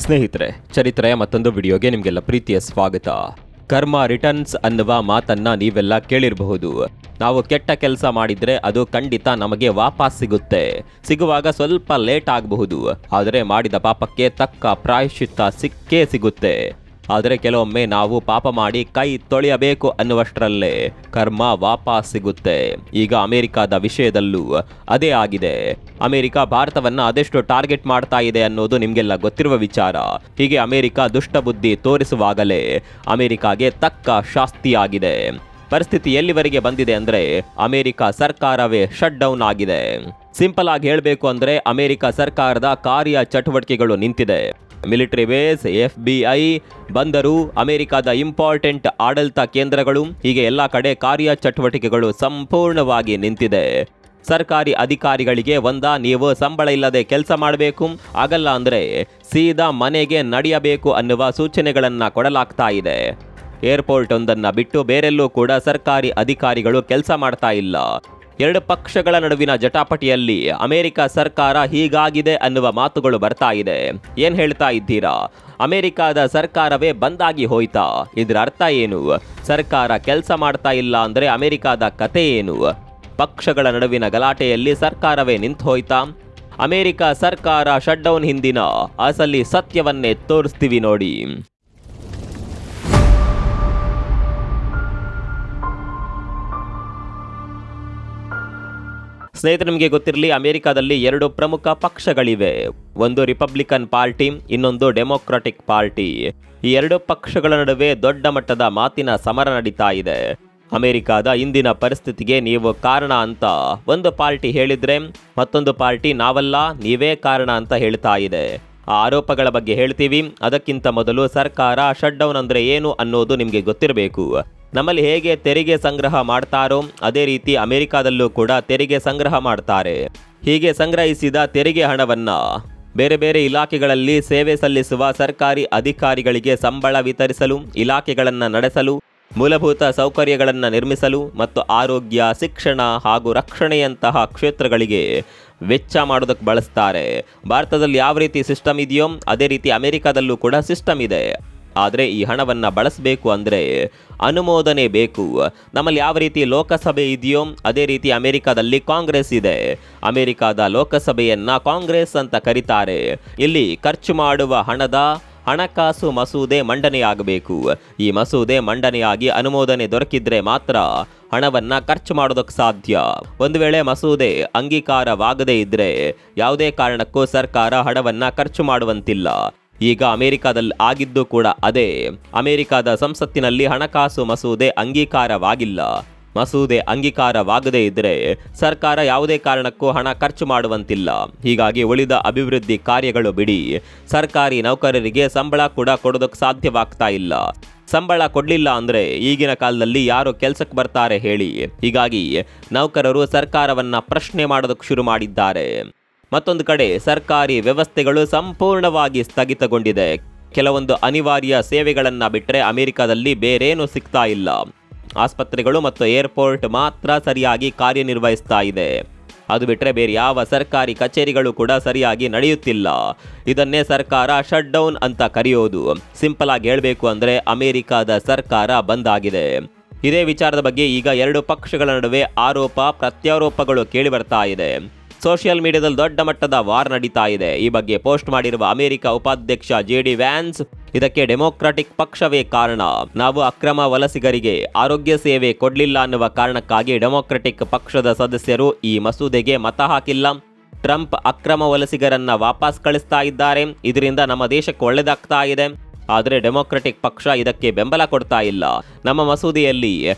ಸ್ನೇಹಿತರೆ, ಚರಿತ್ರೆಯ ಮತ್ತೊಂದು ವಿಡಿಯೋಗೆ ನಿಮಗೆಲ್ಲ ಪ್ರೀತಿಯ ಸ್ವಾಗತ. ಕರ್ಮ ರಿಟರ್ನ್ಸ್ ಅನ್ನುವ ಮಾತನ್ನ ನೀವೆಲ್ಲ ಕೇಳಿರಬಹುದು. ನಾವು ಕೆಟ್ಟ ಕೆಲಸ ಮಾಡಿದ್ರೆ ಅದು ಖಂಡಿತ ನಮಗೆ ವಾಪಸ್ ಸಿಗುತ್ತೆ. ಸಿಗುವಾಗ ಸ್ವಲ್ಪ ಲೇಟ್ ಆಗಬಹುದು, ಆದರೆ ಮಾಡಿದ ಪಾಪಕ್ಕೆ ತಕ್ಕ ಪ್ರಾಯಶ್ಚಿತ್ತ ಸಿಕ್ಕೇ ಸಿಗುತ್ತೆ. ಆದರೆ ಕೆಲವೊಮ್ಮೆ ನಾವು ಪಾಪ ಮಾಡಿ ಕೈ ತೊಳೆಯಬೇಕು ಅನ್ನುವಷ್ಟರಲ್ಲೇ ಕರ್ಮ ವಾಪಸ್ ಸಿಗುತ್ತೆ. ಈಗ ಅಮೆರಿಕದ ವಿಷಯದಲ್ಲೂ ಅದೇ ಆಗಿದೆ. ಅಮೆರಿಕ ಭಾರತವನ್ನ ಅದೆಷ್ಟು ಟಾರ್ಗೆಟ್ ಮಾಡ್ತಾ ಇದೆ ಅನ್ನೋದು ನಿಮಗೆಲ್ಲ ಗೊತ್ತಿರುವ ವಿಚಾರ. ಹೀಗೆ ಅಮೆರಿಕ ದುಷ್ಟಬುದ್ಧಿ ತೋರಿಸುವಾಗಲೇ ಅಮೆರಿಕಾಗೆ ತಕ್ಕ ಶಾಸ್ತಿಯಾಗಿದೆ. ಪರಿಸ್ಥಿತಿ ಎಲ್ಲಿವರೆಗೆ ಬಂದಿದೆ ಅಂದ್ರೆ ಅಮೆರಿಕ ಸರ್ಕಾರವೇ ಶಟ್ ಡೌನ್ ಆಗಿದೆ. ಸಿಂಪಲ್ ಆಗಿ ಹೇಳಬೇಕು ಅಂದ್ರೆ ಅಮೆರಿಕ ಸರ್ಕಾರದ ಕಾರ್ಯ ಚಟುವಟಿಕೆಗಳು ನಿಂತಿದೆ. ಮಿಲಿಟರಿ ಬೇಸ್, FBI, ಬಂದರು, ಅಮೆರಿಕದ ಇಂಪಾರ್ಟೆಂಟ್ ಆಡಳಿತ ಕೇಂದ್ರಗಳು, ಹೀಗೆ ಎಲ್ಲ ಕಡೆ ಕಾರ್ಯ ಚಟುವಟಿಕೆಗಳು ಸಂಪೂರ್ಣವಾಗಿ ನಿಂತಿದೆ. ಸರ್ಕಾರಿ ಅಧಿಕಾರಿಗಳಿಗೆ ನೀವು ಸಂಬಳ ಇಲ್ಲದೆ ಕೆಲಸ ಮಾಡಬೇಕು, ಆಗಲ್ಲ ಅಂದ್ರೆ ಸೀದಾ ಮನೆಗೆ ನಡೆಯಬೇಕು ಅನ್ನುವ ಸೂಚನೆಗಳನ್ನ ಕೊಡಲಾಗ್ತಾ ಇದೆ. ಏರ್ಪೋರ್ಟ್ ಒಂದನ್ನ ಬಿಟ್ಟು ಬೇರೆಲ್ಲೂ ಕೂಡ ಸರ್ಕಾರಿ ಅಧಿಕಾರಿಗಳು ಕೆಲಸ ಮಾಡ್ತಾ ಇಲ್ಲ. ಎರಡು ಪಕ್ಷಗಳ ನಡುವಿನ ಜಟಾಪಟಿಯಲ್ಲಿ ಅಮೆರಿಕ ಸರ್ಕಾರ ಹೀಗಾಗಿದೆ ಅನ್ನುವ ಮಾತುಗಳು ಬರ್ತಾ ಇದೆ. ಏನ್ ಹೇಳ್ತಾ ಇದ್ದೀರಾ? ಅಮೆರಿಕದ ಸರ್ಕಾರವೇ ಬಂದಾಗಿ ಹೋಯ್ತಾ? ಇದ್ರ ಅರ್ಥ ಏನು? ಸರ್ಕಾರ ಕೆಲಸ ಮಾಡ್ತಾ ಇಲ್ಲ ಅಂದ್ರೆ ಅಮೆರಿಕದ ಕತೆ ಏನು? ಪಕ್ಷಗಳ ನಡುವಿನ ಗಲಾಟೆಯಲ್ಲಿ ಸರ್ಕಾರವೇ ನಿಂತು ಹೋಯ್ತಾ? ಅಮೆರಿಕ ಸರ್ಕಾರ ಶಟ್ ಡೌನ್ ಹಿಂದಿನ ಅಸಲಿ ಸತ್ಯವನ್ನೇ ತೋರಿಸ್ತೀವಿ ನೋಡಿ. ಸ್ನೇಹಿತರೆ, ನಿಮಗೆ ಗೊತ್ತಿರಲಿ, ಅಮೆರಿಕದಲ್ಲಿ ಎರಡು ಪ್ರಮುಖ ಪಕ್ಷಗಳಿವೆ. ಒಂದು ರಿಪಬ್ಲಿಕನ್ ಪಾರ್ಟಿ, ಇನ್ನೊಂದು ಡೆಮೊಕ್ರಾಟಿಕ್ ಪಾರ್ಟಿ. ಈ ಎರಡು ಪಕ್ಷಗಳ ನಡುವೆ ದೊಡ್ಡ ಮಟ್ಟದ ಮಾತಿನ ಸಮರ ನಡೀತಾ ಇದೆ. ಅಮೆರಿಕದ ಇಂದಿನ ಪರಿಸ್ಥಿತಿಗೆ ನೀವು ಕಾರಣ ಅಂತ ಒಂದು ಪಾರ್ಟಿ ಹೇಳಿದ್ರೆ, ಮತ್ತೊಂದು ಪಾರ್ಟಿ ನಾವಲ್ಲ, ನೀವೇ ಕಾರಣ ಅಂತ ಹೇಳ್ತಾ ಇದೆ. ಆ ಆರೋಪಗಳ ಬಗ್ಗೆ ಹೇಳ್ತೀವಿ. ಅದಕ್ಕಿಂತ ಮೊದಲು ಸರ್ಕಾರ ಶಟ್ ಡೌನ್ ಅಂದ್ರೆ ಏನು ಅನ್ನೋದು ನಿಮಗೆ ಗೊತ್ತಿರಬೇಕು. ನಮ್ಮಲ್ಲಿ ಹೇಗೆ ತೆರಿಗೆ ಸಂಗ್ರಹ ಮಾಡ್ತಾರೋ ಅದೇ ರೀತಿ ಅಮೆರಿಕದಲ್ಲೂ ಕೂಡ ತೆರಿಗೆ ಸಂಗ್ರಹ ಮಾಡ್ತಾರೆ. ಹೀಗೆ ಸಂಗ್ರಹಿಸಿದ ತೆರಿಗೆ ಹಣವನ್ನ ಬೇರೆ ಬೇರೆ ಇಲಾಖೆಗಳಲ್ಲಿ ಸೇವೆ ಸಲ್ಲಿಸುವ ಸರ್ಕಾರಿ ಅಧಿಕಾರಿಗಳಿಗೆ ಸಂಬಳ ವಿತರಿಸಲು, ಇಲಾಖೆಗಳನ್ನು ನಡೆಸಲು, ಮೂಲಭೂತ ಸೌಕರ್ಯಗಳನ್ನು ನಿರ್ಮಿಸಲು ಮತ್ತು ಆರೋಗ್ಯ, ಶಿಕ್ಷಣ ಹಾಗೂ ರಕ್ಷಣೆಯಂತಹ ಕ್ಷೇತ್ರಗಳಿಗೆ ವೆಚ್ಚ ಮಾಡೋದಕ್ಕೆ ಬಳಸ್ತಾರೆ. ಭಾರತದಲ್ಲಿ ಯಾವ ರೀತಿ ಸಿಸ್ಟಮ್ ಇದೆಯೋ ಅದೇ ರೀತಿ ಅಮೆರಿಕದಲ್ಲೂ ಕೂಡ ಸಿಸ್ಟಮ್ ಇದೆ. ಆದರೆ ಈ ಹಣವನ್ನು ಬಳಸಬೇಕು ಅಂದರೆ ಅನುಮೋದನೆ ಬೇಕು. ನಮ್ಮಲ್ಲಿ ಯಾವ ರೀತಿ ಲೋಕಸಭೆ ಇದೆಯೋ ಅದೇ ರೀತಿ ಅಮೆರಿಕದಲ್ಲಿ ಕಾಂಗ್ರೆಸ್ ಇದೆ. ಅಮೆರಿಕದ ಲೋಕಸಭೆಯನ್ನ ಕಾಂಗ್ರೆಸ್ ಅಂತ ಕರೀತಾರೆ. ಇಲ್ಲಿ ಖರ್ಚು ಮಾಡುವ ಹಣದ ಹಣಕಾಸು ಮಸೂದೆ ಮಂಡನೆಯಾಗಬೇಕು. ಈ ಮಸೂದೆ ಮಂಡನೆಯಾಗಿ ಅನುಮೋದನೆ ದೊರಕಿದ್ರೆ ಮಾತ್ರ ಹಣವನ್ನ ಖರ್ಚು ಮಾಡೋದಕ್ಕೆ ಸಾಧ್ಯ. ಒಂದು ವೇಳೆ ಮಸೂದೆ ಅಂಗೀಕಾರವಾಗದೇ ಇದ್ರೆ ಯಾವುದೇ ಕಾರಣಕ್ಕೂ ಸರ್ಕಾರ ಹಣವನ್ನ ಖರ್ಚು ಮಾಡುವಂತಿಲ್ಲ. ಈಗ ಅಮೆರಿಕದಲ್ಲಿ ಆಗಿದ್ದು ಕೂಡ ಅದೇ. ಅಮೆರಿಕದ ಸಂಸತ್ತಿನಲ್ಲಿ ಹಣಕಾಸು ಮಸೂದೆ ಅಂಗೀಕಾರವಾಗಿಲ್ಲ. ಮಸೂದೆ ಅಂಗೀಕಾರವಾಗದೇ ಇದ್ರೆ ಸರ್ಕಾರ ಯಾವುದೇ ಕಾರಣಕ್ಕೂ ಹಣ ಖರ್ಚು ಮಾಡುವಂತಿಲ್ಲ. ಹೀಗಾಗಿ ಉಳಿದ ಅಭಿವೃದ್ಧಿ ಕಾರ್ಯಗಳು ಬಿಡಿ, ಸರ್ಕಾರಿ ನೌಕರರಿಗೆ ಸಂಬಳ ಕೂಡ ಕೊಡೋದಕ್ಕೆ ಸಾಧ್ಯವಾಗ್ತಾ ಇಲ್ಲ. ಸಂಬಳ ಕೊಡಲಿಲ್ಲ ಅಂದ್ರೆ ಈಗಿನ ಕಾಲದಲ್ಲಿ ಯಾರು ಕೆಲಸಕ್ಕೆ ಬರ್ತಾರೆ ಹೇಳಿ? ಹೀಗಾಗಿ ನೌಕರರು ಸರ್ಕಾರವನ್ನ ಪ್ರಶ್ನೆ ಮಾಡೋದಕ್ಕೆ ಶುರು ಮಾಡಿದ್ದಾರೆ. ಮತ್ತೊಂದು ಕಡೆ ಸರ್ಕಾರಿ ವ್ಯವಸ್ಥೆಗಳು ಸಂಪೂರ್ಣವಾಗಿ ಸ್ಥಗಿತಗೊಂಡಿದೆ. ಕೆಲವೊಂದು ಅನಿವಾರ್ಯ ಸೇವೆಗಳನ್ನು ಬಿಟ್ಟರೆ ಅಮೆರಿಕದಲ್ಲಿ ಬೇರೇನೂ ಸಿಗ್ತಾ ಇಲ್ಲ. ಆಸ್ಪತ್ರೆಗಳು ಮತ್ತು ಏರ್ಪೋರ್ಟ್ ಮಾತ್ರ ಸರಿಯಾಗಿ ಕಾರ್ಯನಿರ್ವಹಿಸ್ತಾ ಇದೆ. ಅದು ಬಿಟ್ಟರೆ ಬೇರೆ ಯಾವ ಸರ್ಕಾರಿ ಕಚೇರಿಗಳು ಕೂಡ ಸರಿಯಾಗಿ ನಡೆಯುತ್ತಿಲ್ಲ. ಇದನ್ನೇ ಸರ್ಕಾರ ಶಟ್ ಡೌನ್ ಅಂತ ಕರೆಯೋದು. ಸಿಂಪಲ್ ಆಗಿ ಹೇಳಬೇಕು ಅಂದರೆ ಅಮೆರಿಕದ ಸರ್ಕಾರ ಬಂದಾಗಿದೆ. ಇದೇ ವಿಚಾರದ ಬಗ್ಗೆ ಈಗ ಎರಡು ಪಕ್ಷಗಳ ನಡುವೆ ಆರೋಪ ಪ್ರತ್ಯಾರೋಪಗಳು ಕೇಳಿ ಬರ್ತಾ ಇದೆ. ಸೋಷಿಯಲ್ ಮೀಡಿಯಾದಲ್ಲಿ ದೊಡ್ಡ ಮಟ್ಟದ ವಾರ್ ನಡೀತಾ ಇದೆ. ಈ ಬಗ್ಗೆ ಪೋಸ್ಟ್ ಮಾಡಿರುವ ಅಮೆರಿಕ ಉಪಾಧ್ಯಕ್ಷ JD ವ್ಯಾನ್ಸ್, ಇದಕ್ಕೆ ಡೆಮೊಕ್ರಾಟಿಕ್ ಪಕ್ಷವೇ ಕಾರಣ. ನಾವು ಅಕ್ರಮ ವಲಸಿಗರಿಗೆ ಆರೋಗ್ಯ ಸೇವೆ ಕೊಡಲಿಲ್ಲ ಅನ್ನುವ ಕಾರಣಕ್ಕಾಗಿ ಡೆಮೊಕ್ರಾಟಿಕ್ ಪಕ್ಷದ ಸದಸ್ಯರು ಈ ಮಸೂದೆಗೆ ಮತ ಹಾಕಿಲ್ಲ. ಟ್ರಂಪ್ ಅಕ್ರಮ ವಲಸಿಗರನ್ನ ವಾಪಸ್ ಕಳಿಸ್ತಾ ಇದ್ದಾರೆ. ಇದರಿಂದ ನಮ್ಮ ದೇಶಕ್ಕೆ ಒಳ್ಳೆದಾಗ್ತಾ ಇದೆ. ಆದರೆ ಡೆಮೊಕ್ರಾಟಿಕ್ ಪಕ್ಷ ಇದಕ್ಕೆ ಬೆಂಬಲ ಕೊಡ್ತಾ ಇಲ್ಲ. ನಮ್ಮ ಮಸೂದೆಯಲ್ಲಿ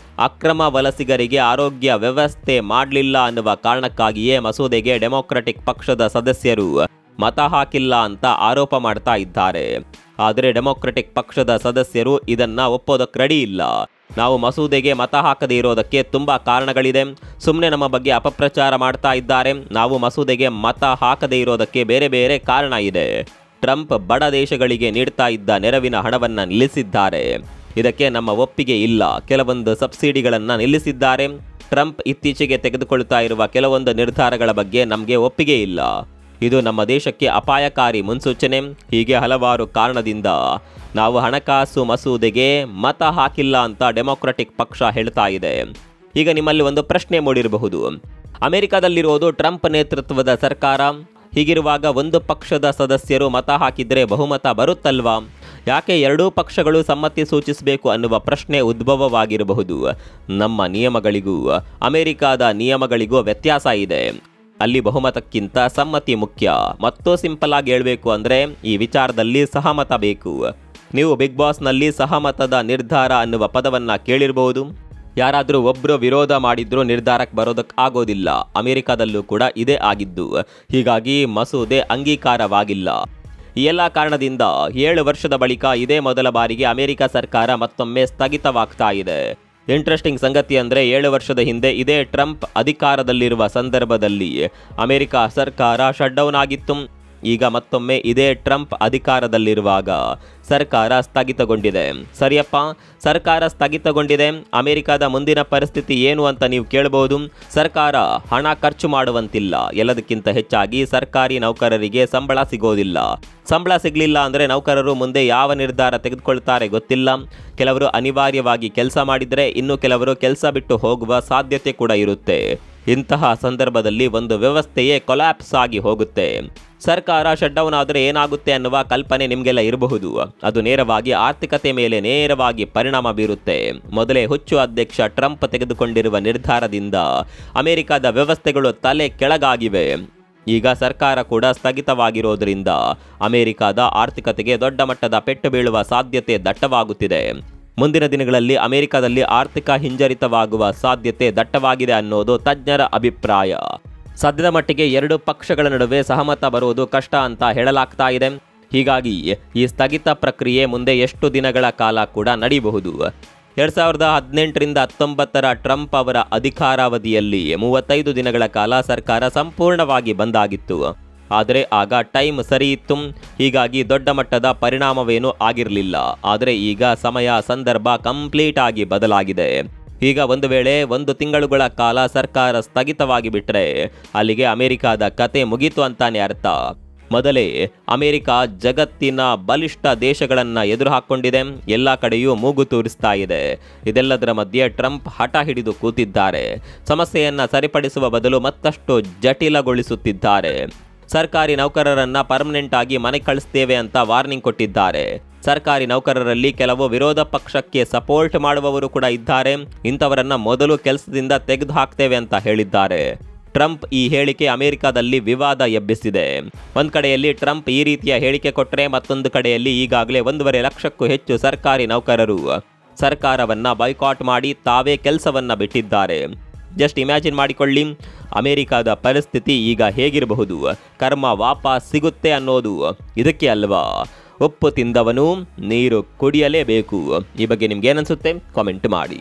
ಅಕ್ರಮ ವಲಸಿಗರಿಗೆ ಆರೋಗ್ಯ ವ್ಯವಸ್ಥೆ ಮಾಡಲಿಲ್ಲ ಅನ್ನುವ ಕಾರಣಕ್ಕಾಗಿಯೇ ಮಸೂದೆಗೆ ಡೆಮೊಕ್ರಾಟಿಕ್ ಪಕ್ಷದ ಸದಸ್ಯರು ಮತ ಹಾಕಿಲ್ಲ ಅಂತ ಆರೋಪ ಮಾಡ್ತಾ ಇದ್ದಾರೆ. ಆದರೆ ಡೆಮೊಕ್ರಾಟಿಕ್ ಪಕ್ಷದ ಸದಸ್ಯರು ಇದನ್ನ ಒಪ್ಪೋದಕ್ಕೆ ರೆಡಿ ಇಲ್ಲ. ನಾವು ಮಸೂದೆಗೆ ಮತ ಹಾಕದೇ ಇರೋದಕ್ಕೆ ತುಂಬಾ ಕಾರಣಗಳಿದೆ. ಸುಮ್ಮನೆ ನಮ್ಮ ಬಗ್ಗೆ ಅಪಪ್ರಚಾರ ಮಾಡ್ತಾ ಇದ್ದಾರೆ. ನಾವು ಮಸೂದೆಗೆ ಮತ ಹಾಕದೇ ಇರೋದಕ್ಕೆ ಬೇರೆ ಬೇರೆ ಕಾರಣ ಇದೆ. ಟ್ರಂಪ್ ಬಡ ದೇಶಗಳಿಗೆ ನೀಡ್ತಾ ಇದ್ದ ನೆರವಿನ ಹಣವನ್ನು ನಿಲ್ಲಿಸಿದ್ದಾರೆ. ಇದಕ್ಕೆ ನಮ್ಮ ಒಪ್ಪಿಗೆ ಇಲ್ಲ. ಕೆಲವೊಂದು ಸಬ್ಸಿಡಿಗಳನ್ನು ನಿಲ್ಲಿಸಿದ್ದಾರೆ. ಟ್ರಂಪ್ ಇತ್ತೀಚೆಗೆ ತೆಗೆದುಕೊಳ್ತಾ ಇರುವ ಕೆಲವೊಂದು ನಿರ್ಧಾರಗಳ ಬಗ್ಗೆ ನಮಗೆ ಒಪ್ಪಿಗೆ ಇಲ್ಲ. ಇದು ನಮ್ಮ ದೇಶಕ್ಕೆ ಅಪಾಯಕಾರಿ ಮುನ್ಸೂಚನೆ. ಹೀಗೆ ಹಲವಾರು ಕಾರಣದಿಂದ ನಾವು ಹಣಕಾಸು ಮಸೂದೆಗೆ ಮತ ಹಾಕಿಲ್ಲ ಅಂತ ಡೆಮೊಕ್ರಾಟಿಕ್ ಪಕ್ಷ ಹೇಳ್ತಾ ಇದೆ. ಈಗ ನಿಮ್ಮಲ್ಲಿ ಒಂದು ಪ್ರಶ್ನೆ ಮೂಡಿರಬಹುದು, ಅಮೆರಿಕದಲ್ಲಿರೋದು ಟ್ರಂಪ್ ನೇತೃತ್ವದ ಸರ್ಕಾರ. ಹೀಗಿರುವಾಗ ಒಂದು ಪಕ್ಷದ ಸದಸ್ಯರು ಮತ ಹಾಕಿದರೆ ಬಹುಮತ ಬರುತ್ತಲ್ವಾ? ಯಾಕೆ ಎರಡೂ ಪಕ್ಷಗಳು ಸಮ್ಮತಿ ಸೂಚಿಸಬೇಕು ಅನ್ನುವ ಪ್ರಶ್ನೆ ಉದ್ಭವವಾಗಿರಬಹುದು. ನಮ್ಮ ನಿಯಮಗಳಿಗೂ ಅಮೆರಿಕದ ನಿಯಮಗಳಿಗೂ ವ್ಯತ್ಯಾಸ ಇದೆ. ಅಲ್ಲಿ ಬಹುಮತಕ್ಕಿಂತ ಸಮ್ಮತಿ ಮುಖ್ಯ. ಮತ್ತೂ ಸಿಂಪಲ್ ಆಗಿ ಹೇಳಬೇಕು ಅಂದರೆ ಈ ವಿಚಾರದಲ್ಲಿ ಸಹಮತ ಬೇಕು. ನೀವು ಬಿಗ್ ಬಾಸ್ನಲ್ಲಿ ಸಹಮತದ ನಿರ್ಧಾರ ಅನ್ನುವ ಪದವನ್ನು ಕೇಳಿರಬಹುದು. ಯಾರಾದರೂ ಒಬ್ಬರು ವಿರೋಧ ಮಾಡಿದ್ರೂ ನಿರ್ಧಾರಕ್ಕೆ ಬರೋದಕ್ಕೆ ಆಗೋದಿಲ್ಲ. ಅಮೆರಿಕದಲ್ಲೂ ಕೂಡ ಇದೇ ಆಗಿದ್ದು. ಹೀಗಾಗಿ ಮಸೂದೆ ಅಂಗೀಕಾರವಾಗಿಲ್ಲ. ಈ ಎಲ್ಲ ಕಾರಣದಿಂದ 7 ವರ್ಷದ ಬಳಿಕ ಇದೇ ಮೊದಲ ಬಾರಿಗೆ ಅಮೆರಿಕ ಸರ್ಕಾರ ಮತ್ತೊಮ್ಮೆ ಸ್ಥಗಿತವಾಗ್ತಾ ಇದೆ. ಇಂಟ್ರೆಸ್ಟಿಂಗ್ ಸಂಗತಿ ಅಂದರೆ 7 ವರ್ಷದ ಹಿಂದೆ ಇದೇ ಟ್ರಂಪ್ ಅಧಿಕಾರದಲ್ಲಿರುವ ಸಂದರ್ಭದಲ್ಲಿ ಅಮೆರಿಕ ಸರ್ಕಾರ ಶಟ್ ಡೌನ್ ಆಗಿತ್ತು. ಈಗ ಮತ್ತೊಮ್ಮೆ ಇದೇ ಟ್ರಂಪ್ ಅಧಿಕಾರದಲ್ಲಿರುವಾಗ ಸರ್ಕಾರ ಸ್ಥಗಿತಗೊಂಡಿದೆ. ಸರಿಯಪ್ಪ, ಸರ್ಕಾರ ಸ್ಥಗಿತಗೊಂಡಿದೆ. ಅಮೆರಿಕದ ಮುಂದಿನ ಪರಿಸ್ಥಿತಿ ಏನು ಅಂತ ನೀವು ಕೇಳಬಹುದು. ಸರ್ಕಾರ ಹಣ ಖರ್ಚು ಮಾಡುವಂತಿಲ್ಲ. ಎಲ್ಲದಕ್ಕಿಂತ ಹೆಚ್ಚಾಗಿ ಸರ್ಕಾರಿ ನೌಕರರಿಗೆ ಸಂಬಳ ಸಿಗೋದಿಲ್ಲ. ಸಂಬಳ ಸಿಗಲಿಲ್ಲ ಅಂದರೆ ನೌಕರರು ಮುಂದೆ ಯಾವ ನಿರ್ಧಾರ ತೆಗೆದುಕೊಳ್ತಾರೆ ಗೊತ್ತಿಲ್ಲ. ಕೆಲವರು ಅನಿವಾರ್ಯವಾಗಿ ಕೆಲಸ ಮಾಡಿದರೆ ಇನ್ನು ಕೆಲವರು ಕೆಲಸ ಬಿಟ್ಟು ಹೋಗುವ ಸಾಧ್ಯತೆ ಕೂಡ ಇರುತ್ತೆ. ಇಂತಹ ಸಂದರ್ಭದಲ್ಲಿ ಒಂದು ವ್ಯವಸ್ಥೆಯೇ ಕೊಲ್ಯಾಪ್ಸ್ ಆಗಿ ಹೋಗುತ್ತೆ. ಸರ್ಕಾರ ಶಟ್ ಡೌನ್ ಆದರೆ ಏನಾಗುತ್ತೆ ಅನ್ನುವ ಕಲ್ಪನೆ ನಿಮಗೆಲ್ಲ ಇರಬಹುದು. ಅದು ನೇರವಾಗಿ ಆರ್ಥಿಕತೆ ಮೇಲೆ ನೇರವಾಗಿ ಪರಿಣಾಮ ಬೀರುತ್ತೆ. ಮೊದಲೇ ಹುಚ್ಚು ಅಧ್ಯಕ್ಷ ಟ್ರಂಪ್ ತೆಗೆದುಕೊಂಡಿರುವ ನಿರ್ಧಾರದಿಂದ ಅಮೆರಿಕದ ವ್ಯವಸ್ಥೆಗಳು ತಲೆ ಕೆಳಗಾಗಿವೆ. ಈಗ ಸರ್ಕಾರ ಕೂಡ ಸ್ಥಗಿತವಾಗಿರೋದ್ರಿಂದ ಅಮೆರಿಕದ ಆರ್ಥಿಕತೆಗೆ ದೊಡ್ಡ ಮಟ್ಟದ ಪೆಟ್ಟು ಬೀಳುವ ಸಾಧ್ಯತೆ ದಟ್ಟವಾಗುತ್ತಿದೆ. ಮುಂದಿನ ದಿನಗಳಲ್ಲಿ ಅಮೆರಿಕದಲ್ಲಿ ಆರ್ಥಿಕ ಹಿಂಜರಿತವಾಗುವ ಸಾಧ್ಯತೆ ದಟ್ಟವಾಗಿದೆ ಅನ್ನೋದು ತಜ್ಞರ ಅಭಿಪ್ರಾಯ. ಸದ್ಯದ ಮಟ್ಟಿಗೆ 2 ಪಕ್ಷಗಳ ನಡುವೆ ಸಹಮತ ಬರುವುದು ಕಷ್ಟ ಅಂತ ಹೇಳಲಾಗ್ತಾ ಇದೆ. ಹೀಗಾಗಿ ಈ ಸ್ಥಗಿತ ಪ್ರಕ್ರಿಯೆ ಮುಂದೆ ಎಷ್ಟು ದಿನಗಳ ಕಾಲ ಕೂಡ ನಡೆಯಬಹುದು. 2018ರಿಂದ 19ರ ಟ್ರಂಪ್ ಅವರ ಅಧಿಕಾರಾವಧಿಯಲ್ಲಿ 35 ದಿನಗಳ ಕಾಲ ಸರ್ಕಾರ ಸಂಪೂರ್ಣವಾಗಿ ಬಂದಾಗಿತ್ತು. ಆದರೆ ಆಗ ಟೈಮ್ ಸರಿ ಇತ್ತು. ಹೀಗಾಗಿ ದೊಡ್ಡ ಮಟ್ಟದ ಪರಿಣಾಮವೇನೂ ಆಗಿರಲಿಲ್ಲ. ಆದರೆ ಈಗ ಸಮಯ ಸಂದರ್ಭ ಕಂಪ್ಲೀಟ್ ಆಗಿ ಬದಲಾಗಿದೆ. ಈಗ ಒಂದು ವೇಳೆ 1 ತಿಂಗಳುಗಳ ಕಾಲ ಸರ್ಕಾರ ಸ್ಥಗಿತವಾಗಿ ಬಿಟ್ಟರೆ ಅಲ್ಲಿಗೆ ಅಮೆರಿಕದ ಕತೆ ಮುಗೀತು ಅಂತಾನೆ ಅರ್ಥ. ಮೊದಲೇ ಅಮೆರಿಕ ಜಗತ್ತಿನ ಬಲಿಷ್ಠ ದೇಶಗಳನ್ನು ಎದುರು ಹಾಕ್ಕೊಂಡಿದೆ. ಎಲ್ಲ ಕಡೆಯೂ ಮೂಗು ತೂರಿಸ್ತಾ ಇದೆ. ಇದೆಲ್ಲದರ ಮಧ್ಯೆ ಟ್ರಂಪ್ ಹಠ ಹಿಡಿದು ಕೂತಿದ್ದಾರೆ. ಸಮಸ್ಯೆಯನ್ನು ಸರಿಪಡಿಸುವ ಬದಲು ಮತ್ತಷ್ಟು ಜಟಿಲಗೊಳಿಸುತ್ತಿದ್ದಾರೆ. ಸರ್ಕಾರಿ ನೌಕರರನ್ನ ಪರ್ಮನೆಂಟ್ ಆಗಿ ಮನೆ ಕಳಿಸ್ತೇವೆ ಅಂತ ವಾರ್ನಿಂಗ್ ಕೊಟ್ಟಿದ್ದಾರೆ. ಸರ್ಕಾರಿ ನೌಕರರಲ್ಲಿ ಕೆಲವು ವಿರೋಧ ಪಕ್ಷಕ್ಕೆ ಸಪೋರ್ಟ್ ಮಾಡುವವರು ಕೂಡ ಇದ್ದಾರೆ. ಇಂಥವರನ್ನ ಮೊದಲು ಕೆಲಸದಿಂದ ತೆಗೆದು ಹಾಕ್ತೇವೆ ಅಂತ ಹೇಳಿದ್ದಾರೆ. ಟ್ರಂಪ್ ಈ ಹೇಳಿಕೆ ಅಮೆರಿಕದಲ್ಲಿ ವಿವಾದ ಎಬ್ಬಿಸಿದೆ. ಒಂದು ಕಡೆಯಲ್ಲಿ ಟ್ರಂಪ್ ಈ ರೀತಿಯ ಹೇಳಿಕೆ ಕೊಟ್ಟರೆ, ಮತ್ತೊಂದು ಕಡೆಯಲ್ಲಿ ಈಗಾಗಲೇ 1.5 ಲಕ್ಷಕ್ಕೂ ಹೆಚ್ಚು ಸರ್ಕಾರಿ ನೌಕರರು ಸರ್ಕಾರವನ್ನ ಬಾಯ್ಕಾಟ್ ಮಾಡಿ ತಾವೇ ಕೆಲಸವನ್ನ ಬಿಟ್ಟಿದ್ದಾರೆ. ಜಸ್ಟ್ ಇಮ್ಯಾಜಿನ್ ಮಾಡಿಕೊಳ್ಳಿ, ಅಮೆರಿಕದ ಪರಿಸ್ಥಿತಿ ಈಗ ಹೇಗಿರಬಹುದು. ಕರ್ಮ ವಾಪಸ್ ಸಿಗುತ್ತೆ ಅನ್ನೋದು ಇದಕ್ಕೆ ಅಲ್ವಾ. ಉಪ್ಪು ತಿಂದವನು ನೀರು ಕುಡಿಯಲೇಬೇಕು. ಈ ಬಗ್ಗೆ ನಿಮ್ಗೆ ಏನನ್ಸುತ್ತೆ ಕಾಮೆಂಟ್ ಮಾಡಿ.